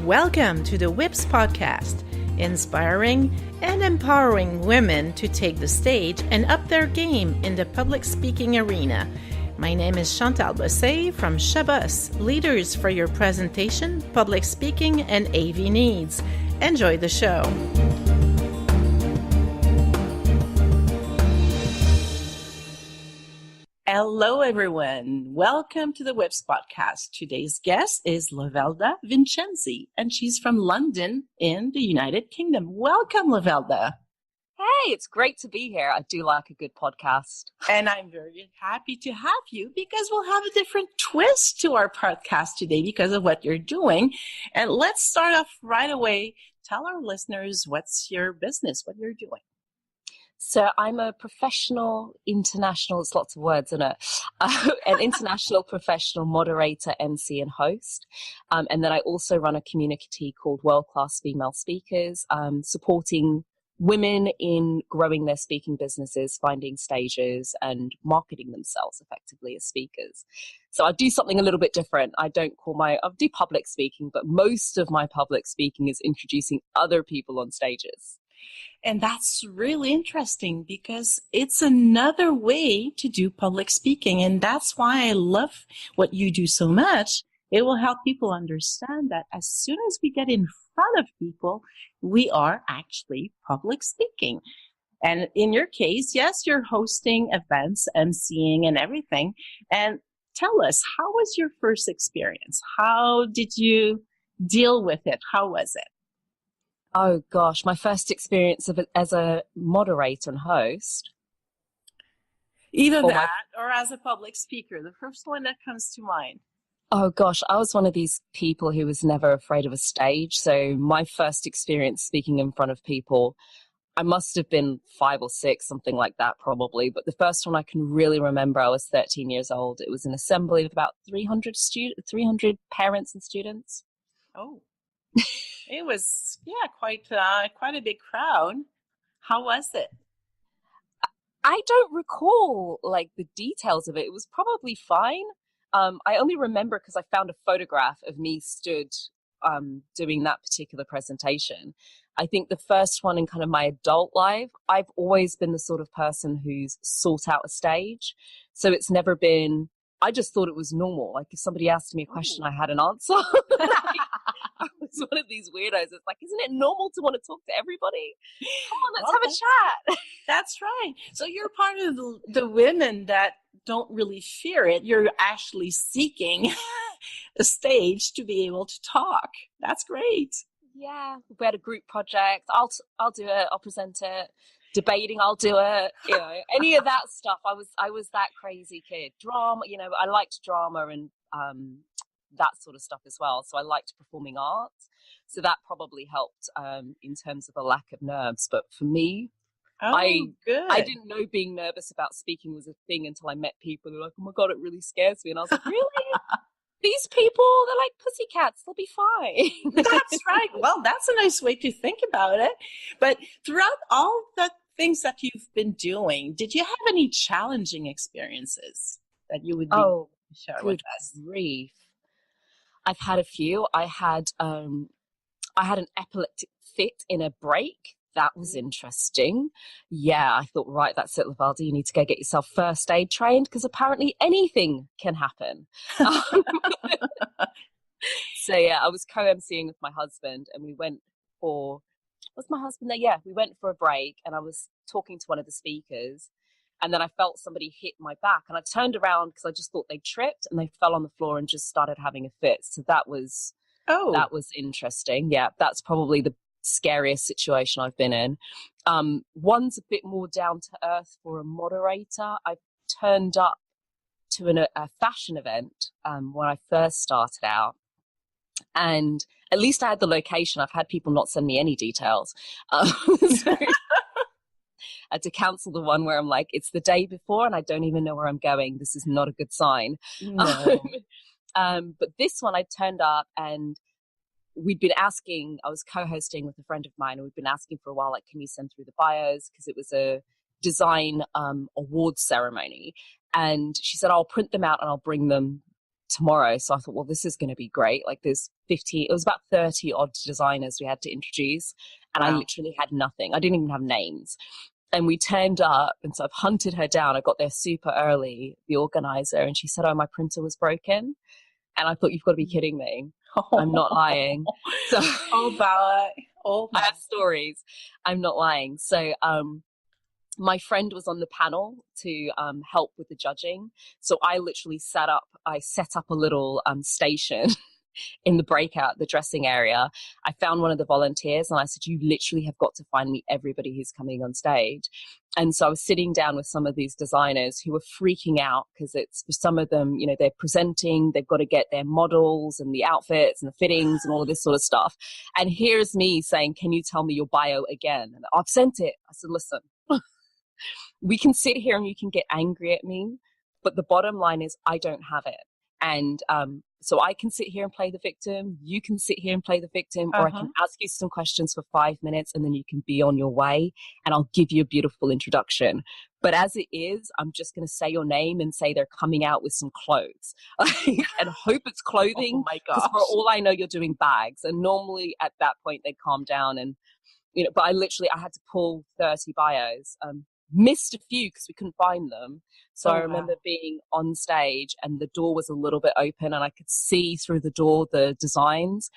Welcome to the WIPS podcast, inspiring and empowering women to take the stage and up their game in the public speaking arena. My name is Chantal Bossé from Shabas, Leaders for Your Presentation, Public Speaking, and AV Needs. Enjoy the show. Hello, everyone. Welcome to the WIPS podcast. Today's guest is Lovelda Vincenzi, and she's from London in the United Kingdom. Welcome, Lovelda. Hey, it's great to be here. I do like a good podcast. And I'm very happy to have you because we'll have a different twist to our podcast today because of what you're doing. And let's start off right away. Tell our listeners what's your business, what you're doing. So I'm a professional, international, it's lots of words, isn't it? An international professional moderator, MC, and host. And then I also run a community called World Class Female Speakers, supporting women in growing their speaking businesses, finding stages, and marketing themselves effectively as speakers. So I do something a little bit different. I do public speaking, but most of my public speaking is introducing other people on stages. And that's really interesting because it's another way to do public speaking. And that's why I love what you do so much. It will help people understand that as soon as we get in front of people, we are actually public speaking. And in your case, yes, you're hosting events, emceeing and everything. And tell us, how was your first experience? How did you deal with it? How was it? Oh gosh, my first experience of it as a moderator and host. Either that or as a public speaker, the first one that comes to mind. Oh gosh, I was one of these people who was never afraid of a stage. So my first experience speaking in front of people, I must have been 5 or 6, something like that probably. But the first one I can really remember, I was 13 years old. It was an assembly of about 300 parents and students. Oh. It was, quite a big crowd. How was it? I don't recall the details of it. It was probably fine. I only remember because I found a photograph of me stood doing that particular presentation. I think the first one in kind of my adult life, I've always been the sort of person who's sought out a stage. So it's never been, I just thought it was normal. Like if somebody asked me a question, I had an answer. I was one of these weirdos. It's like, isn't it normal to want to talk to everybody? Come on, let's have a chat. That's right. So you're part of the women that don't really fear it. You're actually seeking a stage to be able to talk. That's great. Yeah. We had a group project. I'll do it. I'll present it. Debating, I'll do it. Any of that stuff. I was that crazy kid. Drama, I liked drama and that sort of stuff as well. So I liked performing arts. So that probably helped in terms of a lack of nerves. But for me, I didn't know being nervous about speaking was a thing until I met people who were like, oh my God, it really scares me. And I was like, really? These people, they're like pussycats. They'll be fine. That's right. Well, that's a nice way to think about it. But throughout all the things that you've been doing, did you have any challenging experiences that you would share with us? Grief. I've had a few. I had an epileptic fit in a break. That was interesting. Yeah, I thought, right, that's it, Lovelda. You need to go get yourself first aid trained because apparently anything can happen. So yeah, I was co-emceeing with my husband and we went for, was my husband there? Yeah, we went for a break and I was talking to one of the speakers. And then I felt somebody hit my back and I turned around because I just thought they tripped and they fell on the floor and just started having a fit. So that was interesting. Yeah, that's probably the scariest situation I've been in. One's a bit more down to earth for a moderator. I turned up to a fashion event when I first started out. And at least I had the location. I've had people not send me any details. So I had to cancel the one where I'm like, it's the day before and I don't even know where I'm going. This is not a good sign. No. But this one, I turned up and we'd been asking, I was co-hosting with a friend of mine, and we'd been asking for a while, like, can you send through the bios? Because it was a design awards ceremony. And she said, I'll print them out and I'll bring them tomorrow. So I thought, well, this is going to be great. Like there's it was about 30 odd designers we had to introduce. And I literally had nothing. I didn't even have names. And we turned up, and so I've hunted her down. I got there super early, the organizer, and she said, oh, my printer was broken. And I thought, you've got to be kidding me. I'm not lying. So I have stories. I'm not lying. So my friend was on the panel to help with the judging. So I literally set up a little station in the dressing area. I found one of the volunteers and I said, you literally have got to find me everybody who's coming on stage. And so I was sitting down with some of these designers who were freaking out because it's for some of them, you know, they're presenting, they've got to get their models and the outfits and the fittings and all of this sort of stuff. And here's me saying, can you tell me your bio again? And I've sent it. I said, listen, we can sit here and you can get angry at me, but the bottom line is I don't have it. And so I can sit here and play the victim. You can sit here and play the victim, or I can ask you some questions for 5 minutes and then you can be on your way and I'll give you a beautiful introduction. But as it is, I'm just going to say your name and say they're coming out with some clothes and hope it's clothing. Oh my gosh. Because for all I know, you're doing bags. And normally at that point they calm down and, you know, but I had to pull 30 bios. Missed a few because we couldn't find them. So I remember being on stage and the door was a little bit open and I could see through the door the designs.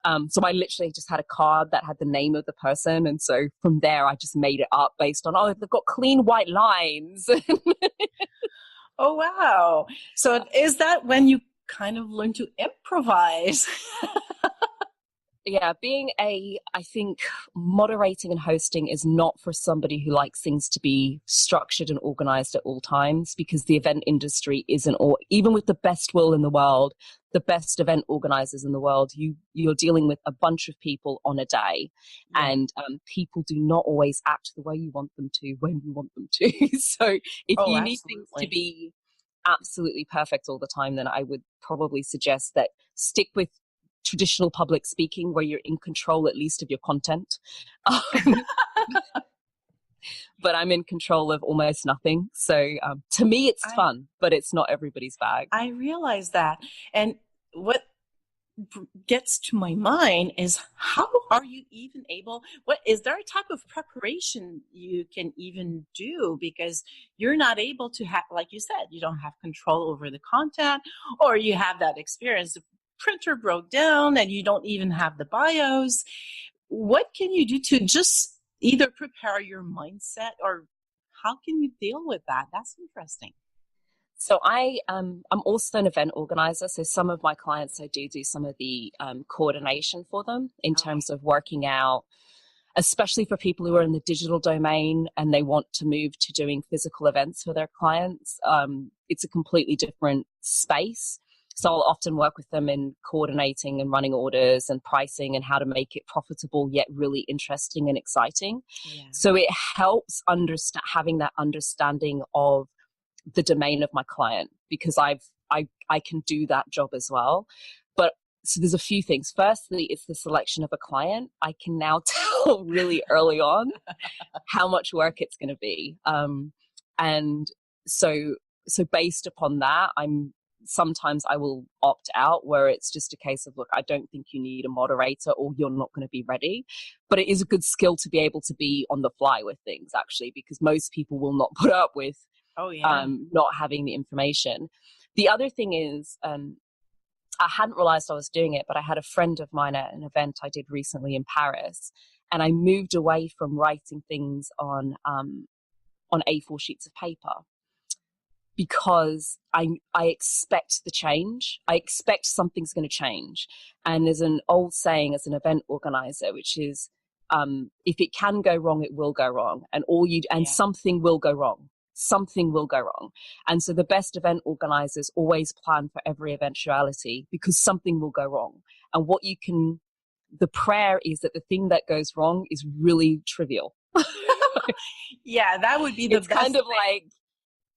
So I literally just had a card that had the name of the person. And so from there, I just made it up based on, they've got clean white lines. Oh, wow. So is that when you kind of learn to improvise? Yeah, I think moderating and hosting is not for somebody who likes things to be structured and organized at all times, because the event industry isn't even with the best will in the world, the best event organizers in the world, you're dealing with a bunch of people on a day, and people do not always act the way you want them to when you want them to. So if you need things to be absolutely perfect all the time, then I would probably suggest that stick with traditional public speaking where you're in control at least of your content. But I'm in control of almost nothing. So to me, it's fun, but it's not everybody's bag. I realize that. And what gets to my mind is, how are you even able, is there a type of preparation you can even do? Because you're not able to have, like you said, you don't have control over the content, or you have that experience. The printer broke down and you don't even have the bios. What can you do to just either prepare your mindset, or how can you deal with that? That's interesting. So I'm also an event organizer. So some of my clients, I do some of the coordination for them in terms of working out, especially for people who are in the digital domain and they want to move to doing physical events for their clients. It's a completely different space. So I'll often work with them in coordinating and running orders and pricing and how to make it profitable yet really interesting and exciting. Yeah. So it helps having that understanding of the domain of my client, because I can do that job as well. But so there's a few things. Firstly, it's the selection of a client. I can now tell really early on how much work it's going to be. And so based upon that, sometimes I will opt out where it's just a case of, look, I don't think you need a moderator or you're not going to be ready. But it is a good skill to be able to be on the fly with things, actually, because most people will not put up with not having the information. The other thing is, I hadn't realized I was doing it, but I had a friend of mine at an event I did recently in Paris, and I moved away from writing things on A4 sheets of paper, because I expect the change. I expect something's going to change. And there's an old saying as an event organizer, which is, if it can go wrong, it will go wrong. And something will go wrong. Something will go wrong. And so the best event organizers always plan for every eventuality, because something will go wrong. And the prayer is that the thing that goes wrong is really trivial. Yeah, that would be the best. It's kind of like,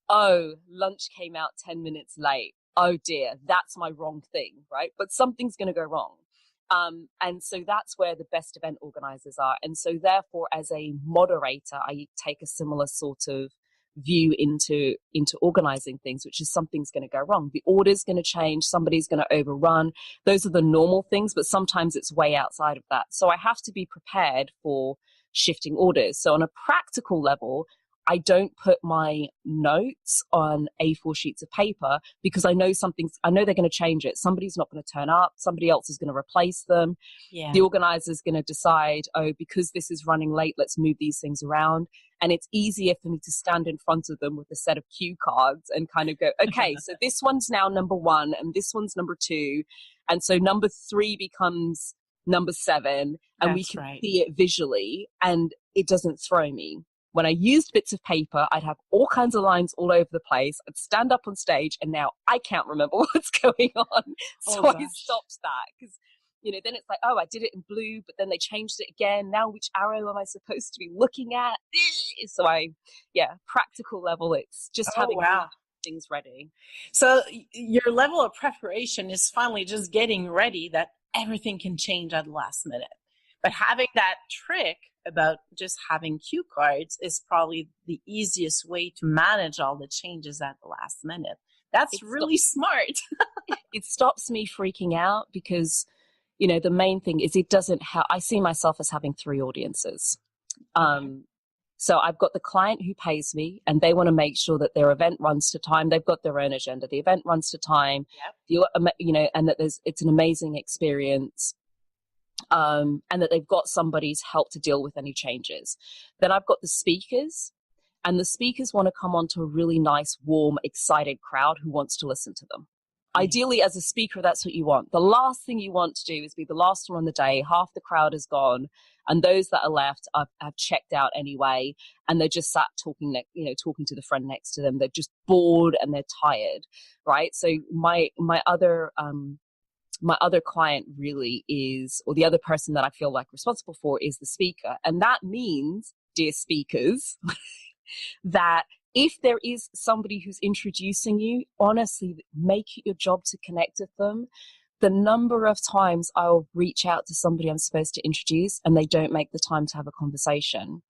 oh, lunch came out 10 minutes late. Oh dear, that's my wrong thing, right? But something's going to go wrong. And so that's where the best event organizers are. And so therefore, as a moderator, I take a similar sort of view into organizing things, which is something's going to go wrong. The order's going to change. Somebody's going to overrun. Those are the normal things, but sometimes it's way outside of that. So I have to be prepared for shifting orders. So on a practical level, I don't put my notes on A4 sheets of paper because I know they're going to change it. Somebody's not going to turn up. Somebody else is going to replace them. Yeah. The organizer's going to decide, oh, because this is running late, let's move these things around. And it's easier for me to stand in front of them with a set of cue cards and kind of go, okay, so this one's now number 1 and this one's number 2. And so number 3 becomes number 7 and we can see it visually and it doesn't throw me. When I used bits of paper, I'd have all kinds of lines all over the place. I'd stand up on stage and now I can't remember what's going on. So I stopped that because, then it's like, oh, I did it in blue, but then they changed it again. Now which arrow am I supposed to be looking at? So practical level, it's just having things ready. So your level of preparation is finally just getting ready that everything can change at the last minute. But having that trick about just having cue cards is probably the easiest way to manage all the changes at the last minute. That's really smart. It stops me freaking out because, the main thing is I see myself as having 3 audiences. So I've got the client who pays me and they want to make sure that their event runs to time. They've got their own agenda. The event runs to time, and that it's an amazing experience. And that they've got somebody's help to deal with any changes. Then I've got the speakers, and the speakers want to come onto a really nice, warm, excited crowd who wants to listen to them. Ideally, as a speaker, that's what you want. The last thing you want to do is be the last one on the day. Half the crowd is gone, and those that are left have checked out anyway, and they're just sat talking to the friend next to them. They're just bored and they're tired, right? So my other client really is, or the other person that I feel like responsible for is the speaker. And that means, dear speakers, that if there is somebody who's introducing you, honestly, make it your job to connect with them. The number of times I'll reach out to somebody I'm supposed to introduce and they don't make the time to have a conversation.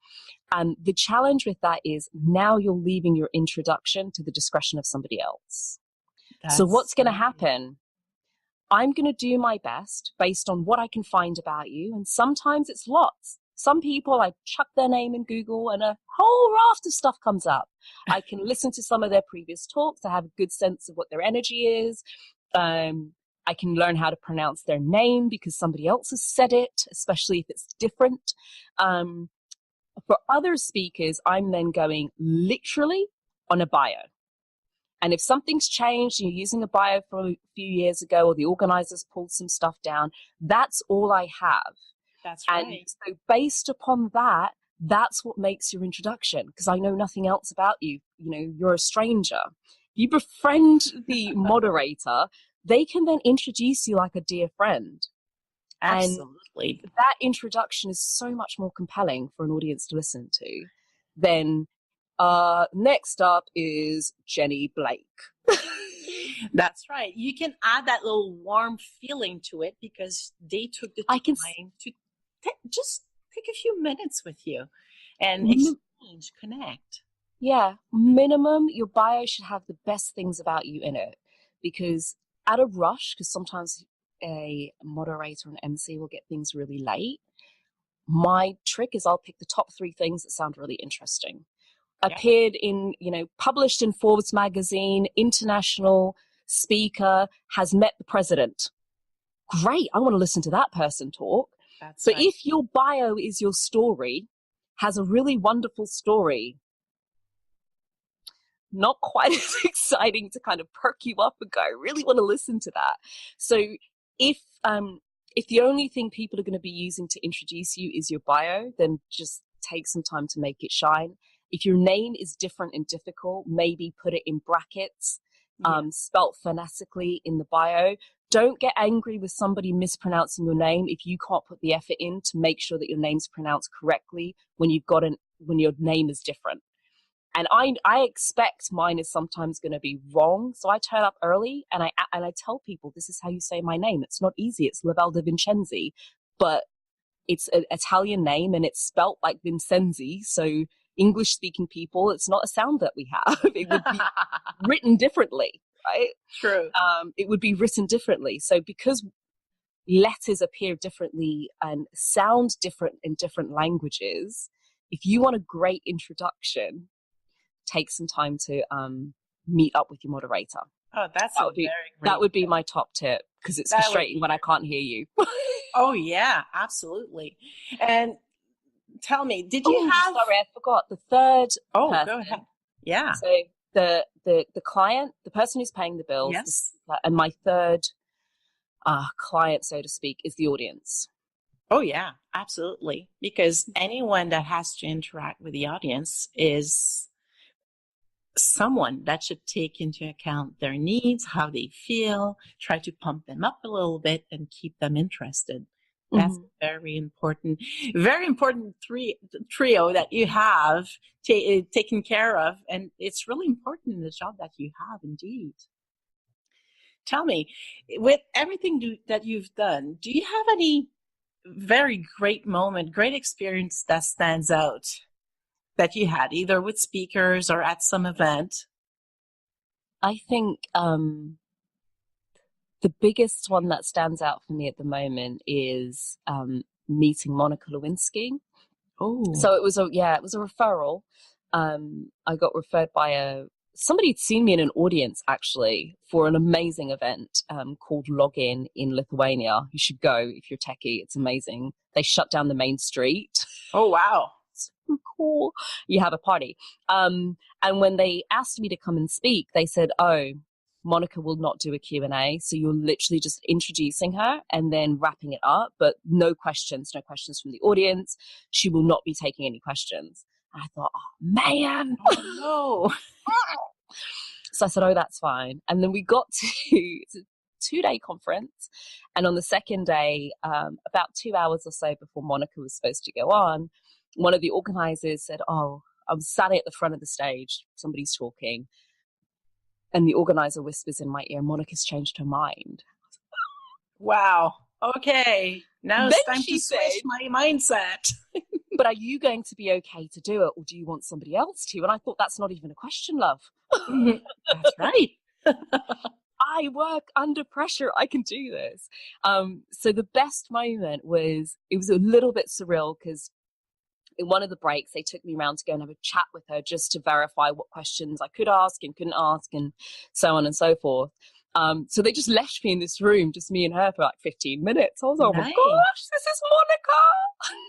And the challenge with that is now you're leaving your introduction to the discretion of somebody else. So what's going to happen? I'm going to do my best based on what I can find about you. And sometimes it's lots. Some people, I chuck their name in Google and a whole raft of stuff comes up. I can listen to some of their previous talks. I have a good sense of what their energy is. I can learn how to pronounce their name because somebody else has said it, especially if it's different. For other speakers, I'm then going literally on a bio. And if something's changed and you're using a bio from a few years ago or the organizers pulled some stuff down, that's all I have. That's right. And so based upon that, that's what makes your introduction, because I know nothing else about you. You're a stranger. You befriend the moderator, they can then introduce you like a dear friend. Absolutely. And that introduction is so much more compelling for an audience to listen to than next up is Jenny Blake. That's right. You can add that little warm feeling to it because they took the time to just take a few minutes with you and exchange, connect. Yeah, minimum, your bio should have the best things about you in it, because at a rush, because sometimes a moderator and MC will get things really late, my trick is I'll pick the top 3 things that sound really interesting. Appeared in, published in Forbes magazine, international speaker, has met the president. Great, I want to listen to that person talk. But if your bio is your story, has a really wonderful story, not quite as exciting to kind of perk you up and go, I really want to listen to that. So if the only thing people are going to be using to introduce you is your bio, then just take some time to make it shine. If your name is different and difficult, maybe put it in brackets, spelt phonetically in the bio. Don't get angry with somebody mispronouncing your name if you can't put the effort in to make sure that your name's pronounced correctly when your name is different. And I expect mine is sometimes going to be wrong, so I turn up early and I tell people this is how you say my name. It's not easy. It's Lovelda Vincenzi, but it's an Italian name and it's spelt like Vincenzi, so English speaking people, it's not a sound that we have. It would be written differently, right? True. It would be written differently. So because letters appear differently and sound different in different languages, if you want a great introduction, take some time to meet up with your moderator. Oh, that would be my top tip, because it's frustrating when I can't hear you. Oh yeah, absolutely. And tell me, did you have? Sorry, I forgot the third. Oh, person. Go ahead. Yeah. So the client, the person who's paying the bills, yes, and my third client, so to speak, is the audience. Oh yeah, absolutely. Because anyone that has to interact with the audience is someone that should take into account their needs, how they feel, try to pump them up a little bit and keep them interested. That's very important trio that you have taken care of. And it's really important in the job that you have, indeed. Tell me, with everything that you've done, do you have any very great moment, great experience that stands out that you had, either with speakers or at some event? I think the biggest one that stands out for me at the moment is meeting Monica Lewinsky. Oh, so it was a referral. I got referred by somebody had seen me in an audience actually for an amazing event called Login in Lithuania. You should go if you're techie. It's amazing. They shut down the main street. Oh, wow. So cool. You have a party. And when they asked me to come and speak, they said, oh, Monica will not do a Q&A. So you're literally just introducing her and then wrapping it up, but no questions from the audience. She will not be taking any questions. And I thought, oh, man. Oh, no. So I said, oh, that's fine. And then we got to, it's a 2-day conference. And on the second day, about 2 hours or so before Monica was supposed to go on, one of the organizers said, oh, I'm standing at the front of the stage. Somebody's talking. And the organizer whispers in my ear, Monica's changed her mind. Wow. Okay. Now it's time to switch my mindset. But are you going to be okay to do it, or do you want somebody else to? And I thought, that's not even a question, love. That's right. I work under pressure. I can do this. So the best moment was, it was a little bit surreal because in one of the breaks, they took me around to go and have a chat with her just to verify what questions I could ask and couldn't ask and so on and so forth. So they just left me in this room, just me and her, for like 15 minutes. I was like, oh my gosh, this is Monica.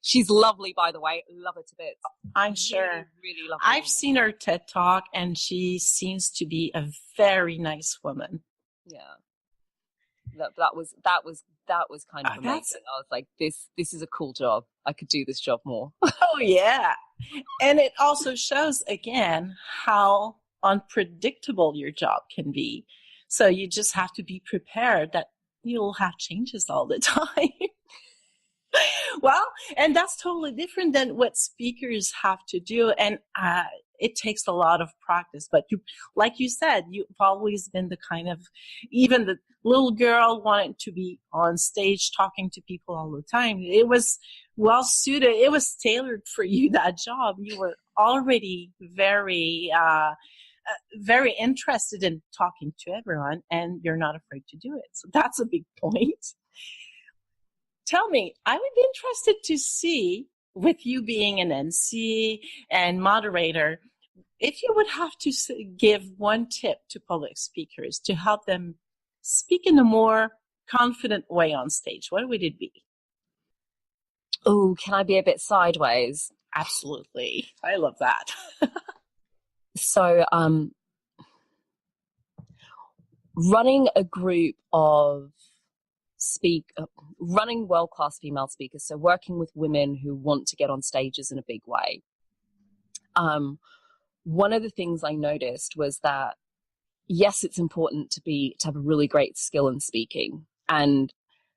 She's lovely, by the way. Love her to bits. I'm sure. Really, really lovely. I've seen her TED Talk, and she seems to be a very nice woman. Yeah. That was kind of amazing. I was like, this is a cool job. I could do this job more. Oh yeah. And it also shows again how unpredictable your job can be. So you just have to be prepared that you'll have changes all the time. Well, and that's totally different than what speakers have to do. And it takes a lot of practice. But like you said, you've always been the kind of, even the little girl wanted to be on stage talking to people all the time. It was well suited. It was tailored for you, that job. You were already very interested in talking to everyone, and you're not afraid to do it. So that's a big point. Tell me, I would be interested to see, with you being an NC and moderator, if you would have to give one tip to public speakers to help them speak in a more confident way on stage, what would it be? Oh, can I be a bit sideways? Absolutely. I love that. So, running a group of running world-class female speakers, so working with women who want to get on stages in a big way. One of the things I noticed was that, yes, it's important to have a really great skill in speaking. And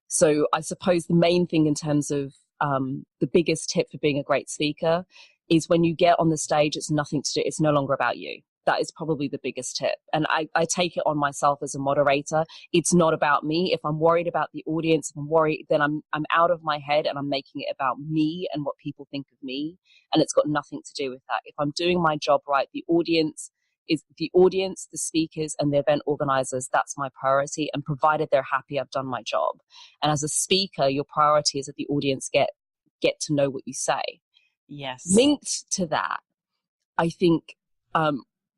so I suppose the main thing in terms of the biggest tip for being a great speaker is when you get on the stage, it's nothing to do. It's no longer about you. That is probably the biggest tip. And I take it on myself as a moderator. It's not about me. If I'm worried about the audience, if I'm worried, then I'm out of my head and I'm making it about me and what people think of me. And it's got nothing to do with that. If I'm doing my job right, the audience, the speakers and the event organizers, that's my priority. And provided they're happy, I've done my job. And as a speaker, your priority is that the audience get to know what you say. Yes. Linked to that, I think,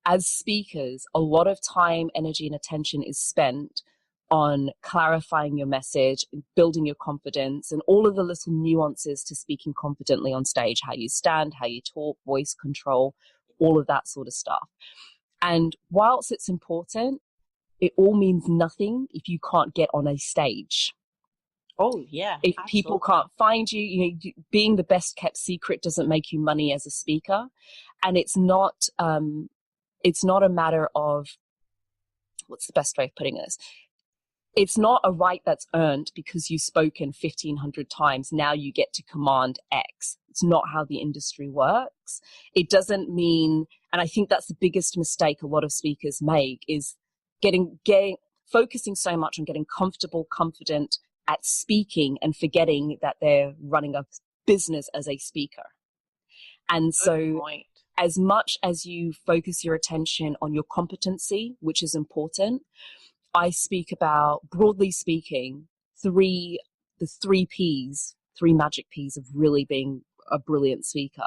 as speakers, a lot of time, energy, and attention is spent on clarifying your message, building your confidence, and all of the little nuances to speaking confidently on stage, how you stand, how you talk, voice control, all of that sort of stuff. And whilst it's important, it all means nothing if you can't get on a stage. Oh, yeah. If absolutely. people can't find you, you know, being the best kept secret doesn't make you money as a speaker. And it's not a matter of, what's the best way of putting this? It's not a right that's earned because you've spoken 1,500 times. Now you get to command X. It's not how the industry works. It doesn't mean, and I think that's the biggest mistake a lot of speakers make, is focusing so much on getting comfortable, confident at speaking and forgetting that they're running a business as a speaker. And so as much as you focus your attention on your competency, which is important, I speak about, broadly speaking, the three magic P's of really being a brilliant speaker.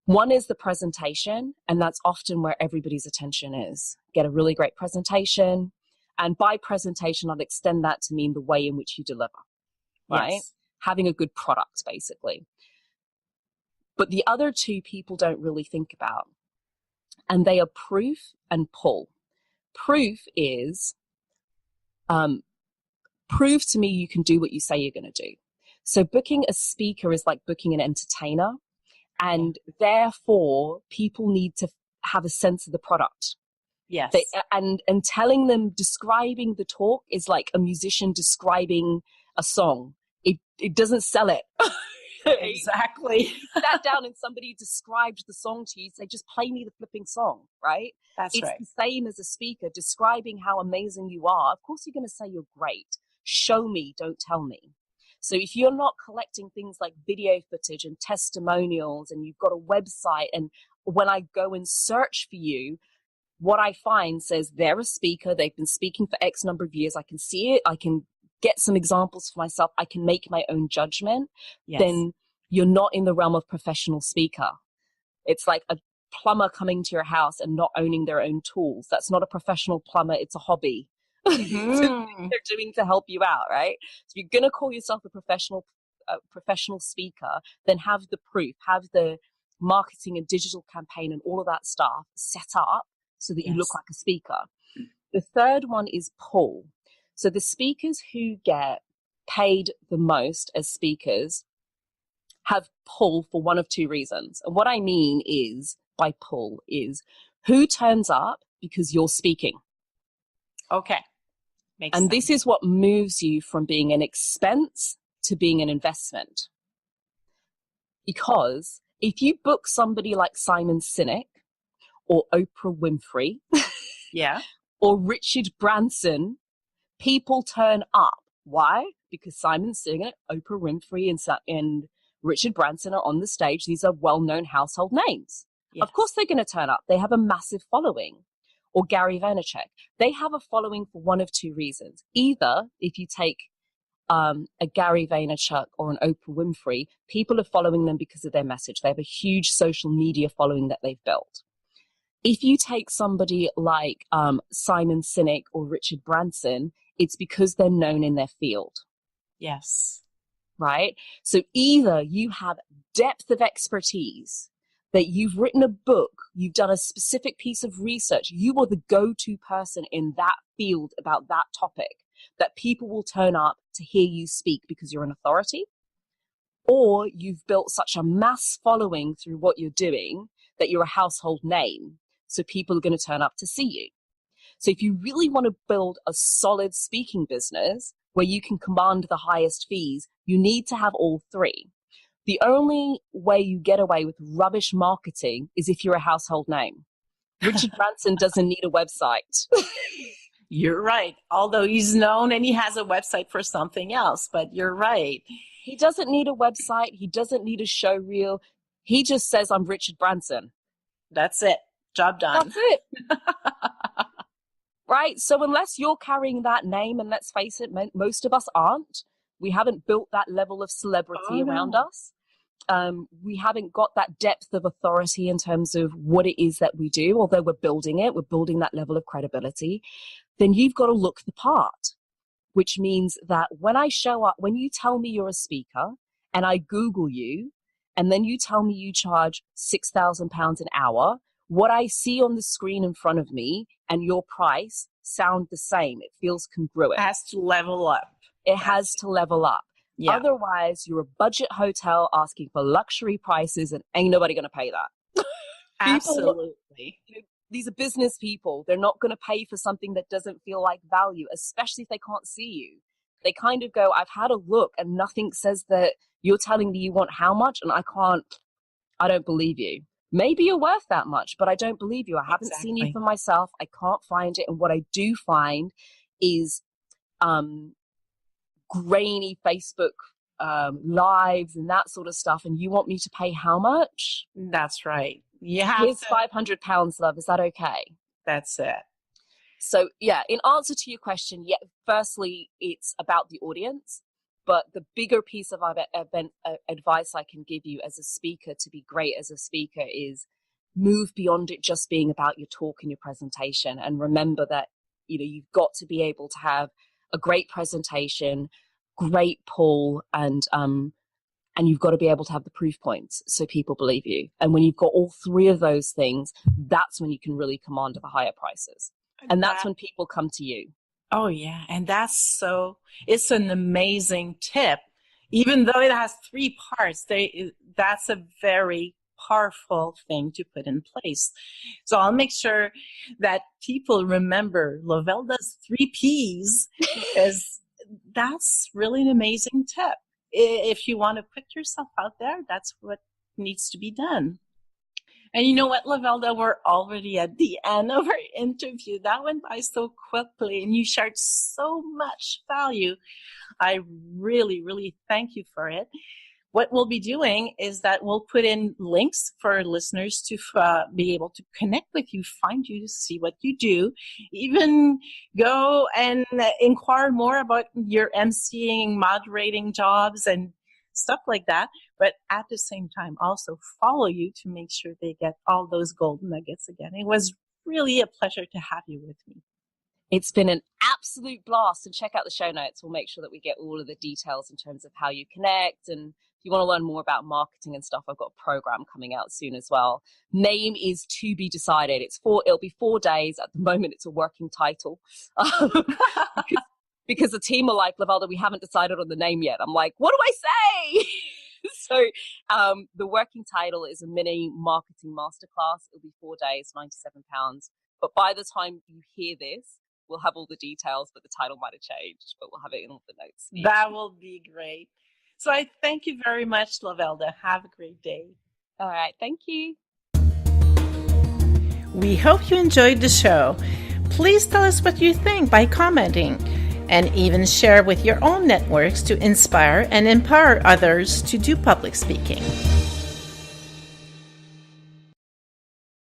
One is the presentation, and that's often where everybody's attention is. Get a really great presentation. And by presentation, I'd extend that to mean the way in which you deliver, right? Yes. Having a good product, basically. But the other two people don't really think about, and they are proof and pull. Proof is, prove to me you can do what you say you're going to do. So booking a speaker is like booking an entertainer, and therefore people need to have a sense of the product. Yes. And telling them, describing the talk is like a musician describing a song. It doesn't sell it. Exactly. If you sat down and somebody described the song to you, say, just play me the flipping song, right? That's right. It's the same as a speaker describing how amazing you are. Of course you're going to say you're great. Show me, don't tell me. So if you're not collecting things like video footage and testimonials, and you've got a website, and when I go and search for you, what I find says they're a speaker, they've been speaking for X number of years, I can see it, I can get some examples for myself, I can make my own judgment, then you're not in the realm of professional speaker. It's like a plumber coming to your house and not owning their own tools. That's not a professional plumber, it's a hobby. Mm-hmm. They're doing to help you out, right? So if you're going to call yourself a professional speaker, then have the proof, have the marketing and digital campaign and all of that stuff set up so that you look like a speaker. The third one is pull. So the speakers who get paid the most as speakers have pull for one of two reasons. And what I mean is, by pull, is who turns up because you're speaking. Okay. Makes and sense. This is what moves you from being an expense to being an investment. Because if you book somebody like Simon Sinek or Oprah Winfrey or Richard Branson, people turn up. Why? Because Simon Sinek, Oprah Winfrey, and Richard Branson are on the stage. These are well-known household names. Yes. Of course they're going to turn up. They have a massive following. Or Gary Vaynerchuk. They have a following for one of two reasons. Either if you take a Gary Vaynerchuk or an Oprah Winfrey, people are following them because of their message. They have a huge social media following that they've built. If you take somebody like Simon Sinek or Richard Branson, it's because they're known in their field. Yes. Right? So either you have depth of expertise, that you've written a book, you've done a specific piece of research, you are the go-to person in that field about that topic, that people will turn up to hear you speak because you're an authority, or you've built such a mass following through what you're doing that you're a household name, so people are going to turn up to see you. So if you really want to build a solid speaking business where you can command the highest fees, you need to have all three. The only way you get away with rubbish marketing is if you're a household name, Richard Branson doesn't need a website. You're right. Although he's known and he has a website for something else, but you're right. He doesn't need a website. He doesn't need a show reel. He just says, I'm Richard Branson. That's it. Job done. That's it. Right? So unless you're carrying that name, and let's face it, most of us aren't. We haven't built that level of celebrity around us. We haven't got that depth of authority in terms of what it is that we do, although we're building it. We're building that level of credibility. Then you've got to look the part, which means that when I show up, when you tell me you're a speaker and I Google you, and then you tell me you charge £6,000 an hour, what I see on the screen in front of me and your price sound the same. It feels congruent. It has to level up. It has to level up. Yeah. Otherwise, you're a budget hotel asking for luxury prices and ain't nobody going to pay that. Absolutely. These are business people. They're not going to pay for something that doesn't feel like value, especially if they can't see you. They kind of go, I've had a look and nothing says that you're telling me you want how much, and I don't believe you. Maybe you're worth that much, but I don't believe you. I haven't seen you for myself. I can't find it. And what I do find is grainy Facebook lives and that sort of stuff. And you want me to pay how much? That's right. Here's £500, love. Is that okay? That's it. So yeah, in answer to your question, yeah, firstly, it's about the audience. But the bigger piece of advice I can give you as a speaker to be great as a speaker is move beyond it just being about your talk and your presentation. And remember that, you've got to be able to have a great presentation, great pull, and you've got to be able to have the proof points so people believe you. And when you've got all three of those things, that's when you can really command the higher prices. And that's when people come to you. Oh, yeah. And it's an amazing tip. Even though it has three parts, that's a very powerful thing to put in place. So I'll make sure that people remember Lovelda's 3 Ps, because that's really an amazing tip. If you want to put yourself out there, that's what needs to be done. And you know what, Lovelda, we're already at the end of our interview. That went by so quickly, and you shared so much value. I really, really thank you for it. What we'll be doing is that we'll put in links for our listeners to be able to connect with you, find you, see what you do, even go and inquire more about your emceeing, moderating jobs and stuff like that. But at the same time, also follow you to make sure they get all those gold nuggets again. It was really a pleasure to have you with me. It's been an absolute blast. And check out the show notes. We'll make sure that we get all of the details in terms of how you connect. And if you want to learn more about marketing and stuff, I've got a program coming out soon as well. Name is to be decided. It'll be 4 days. At the moment, it's a working title. Because the team are like, Lovelda, we haven't decided on the name yet. I'm like, what do I say? So the working title is a mini marketing masterclass. It'll be 4 days, £97. But by the time you hear this, we'll have all the details, but the title might have changed, but we'll have it in all the notes. That will be great. So I thank you very much, Lovelda. Have a great day. All right. Thank you. We hope you enjoyed the show. Please tell us what you think by commenting, and even share with your own networks to inspire and empower others to do public speaking.